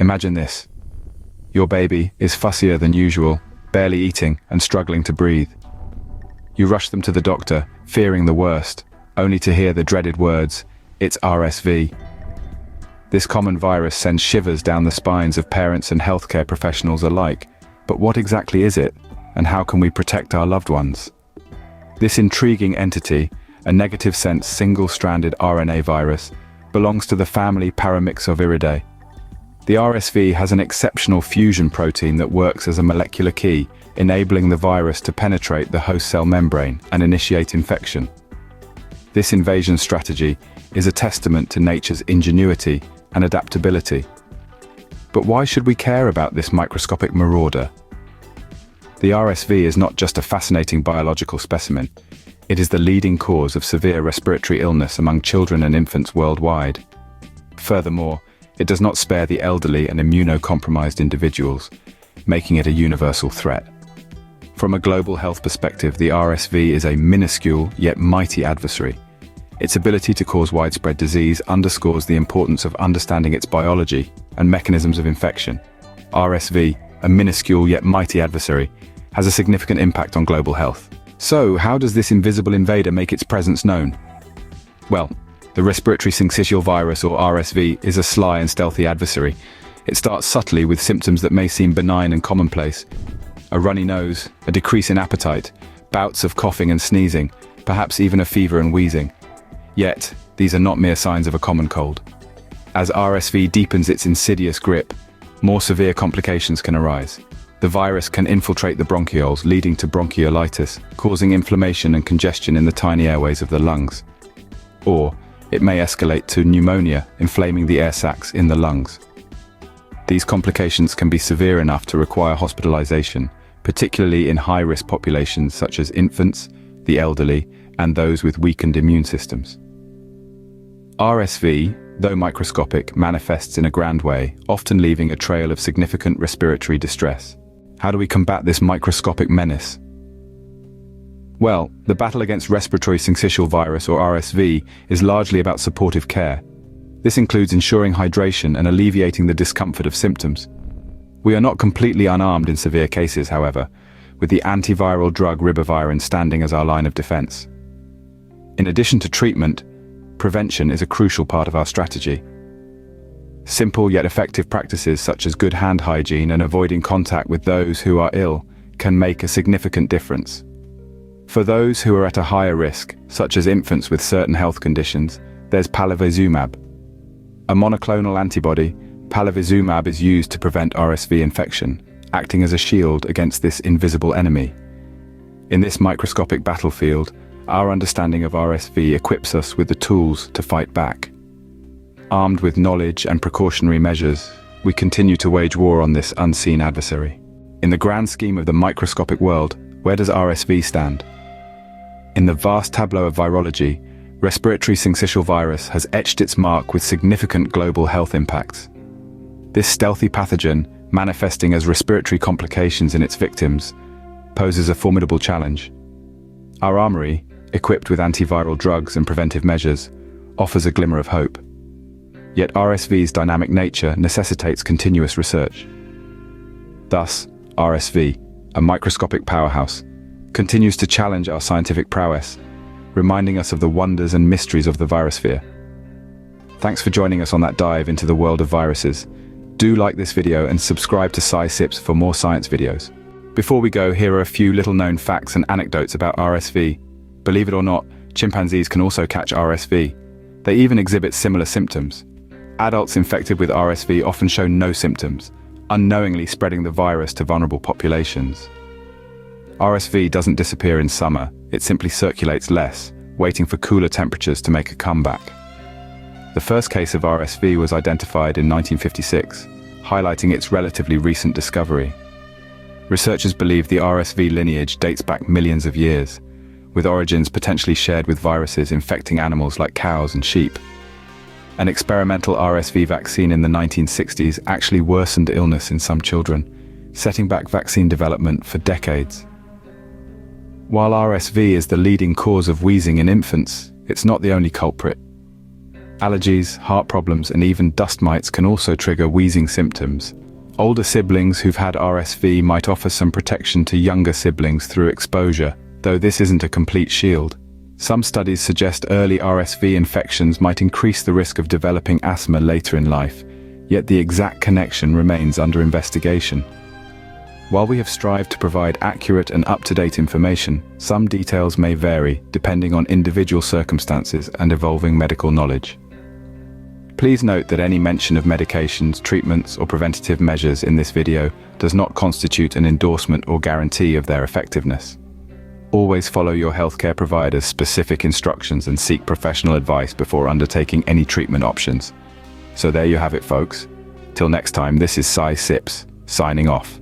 Imagine this. Your baby is fussier than usual, barely eating and struggling to breathe. You rush them to the doctor, fearing the worst, only to hear the dreaded words, "It's RSV." This common virus sends shivers down the spines of parents and healthcare professionals alike. But what exactly is it, and how can we protect our loved ones? This intriguing entity, a negative-sense single-stranded RNA virus, belongs to the family Paramyxoviridae. The RSV has an exceptional fusion protein that works as a molecular key, enabling the virus to penetrate the host cell membrane and initiate infection. This invasion strategy is a testament to nature's ingenuity and adaptability. But why should we care about this microscopic marauder? The RSV is not just a fascinating biological specimen, it is the leading cause of severe respiratory illness among children and infants worldwide. Furthermore, it does not spare the elderly and immunocompromised individuals, making it a universal threat. From a global health perspective, the RSV is a minuscule yet mighty adversary. Its ability to cause widespread disease underscores the importance of understanding its biology and mechanisms of infection. RSV, a minuscule yet mighty adversary, has a significant impact on global health. So, how does this invisible invader make its presence known? Well, the respiratory syncytial virus, or RSV, is a sly and stealthy adversary. It starts subtly with symptoms that may seem benign and commonplace. A runny nose, a decrease in appetite, bouts of coughing and sneezing, perhaps even a fever and wheezing. Yet, these are not mere signs of a common cold. As RSV deepens its insidious grip, more severe complications can arise. The virus can infiltrate the bronchioles, leading to bronchiolitis, causing inflammation and congestion in the tiny airways of the lungs. Or, it may escalate to pneumonia, inflaming the air sacs in the lungs. These complications can be severe enough to require hospitalization, particularly in high-risk populations such as infants, the elderly, and those with weakened immune systems. RSV, though microscopic, manifests in a grand way, often leaving a trail of significant respiratory distress. How do we combat this microscopic menace? Well, the battle against respiratory syncytial virus, or RSV, is largely about supportive care. This includes ensuring hydration and alleviating the discomfort of symptoms. We are not completely unarmed in severe cases, however, with the antiviral drug ribavirin standing as our line of defense. In addition to treatment, prevention is a crucial part of our strategy. Simple yet effective practices such as good hand hygiene and avoiding contact with those who are ill can make a significant difference. For those who are at a higher risk, such as infants with certain health conditions, there's palivizumab. A monoclonal antibody, palivizumab is used to prevent RSV infection, acting as a shield against this invisible enemy. In this microscopic battlefield, our understanding of RSV equips us with the tools to fight back. Armed with knowledge and precautionary measures, we continue to wage war on this unseen adversary. In the grand scheme of the microscopic world, where does RSV stand? In the vast tableau of virology, respiratory syncytial virus has etched its mark with significant global health impacts. This stealthy pathogen, manifesting as respiratory complications in its victims, poses a formidable challenge. Our armory, equipped with antiviral drugs and preventive measures, offers a glimmer of hope. Yet RSV's dynamic nature necessitates continuous research. Thus, RSV, a microscopic powerhouse, continues to challenge our scientific prowess, reminding us of the wonders and mysteries of the virusphere. Thanks for joining us on that dive into the world of viruses. Do like this video and subscribe to SciSips for more science videos. Before we go, here are a few little-known facts and anecdotes about RSV. Believe it or not, chimpanzees can also catch RSV. They even exhibit similar symptoms. Adults infected with RSV often show no symptoms, unknowingly spreading the virus to vulnerable populations. RSV doesn't disappear in summer, it simply circulates less, waiting for cooler temperatures to make a comeback. The first case of RSV was identified in 1956, highlighting its relatively recent discovery. Researchers believe the RSV lineage dates back millions of years, with origins potentially shared with viruses infecting animals like cows and sheep. An experimental RSV vaccine in the 1960s actually worsened illness in some children, setting back vaccine development for decades. While RSV is the leading cause of wheezing in infants, it's not the only culprit. Allergies, heart problems, and even dust mites can also trigger wheezing symptoms. Older siblings who've had RSV might offer some protection to younger siblings through exposure, though this isn't a complete shield. Some studies suggest early RSV infections might increase the risk of developing asthma later in life, yet the exact connection remains under investigation. While we have strived to provide accurate and up-to-date information, some details may vary depending on individual circumstances and evolving medical knowledge. Please note that any mention of medications, treatments, or preventative measures in this video does not constitute an endorsement or guarantee of their effectiveness. Always follow your healthcare provider's specific instructions and seek professional advice before undertaking any treatment options. So there you have it, folks. Till next time, this is Cy Sips, signing off.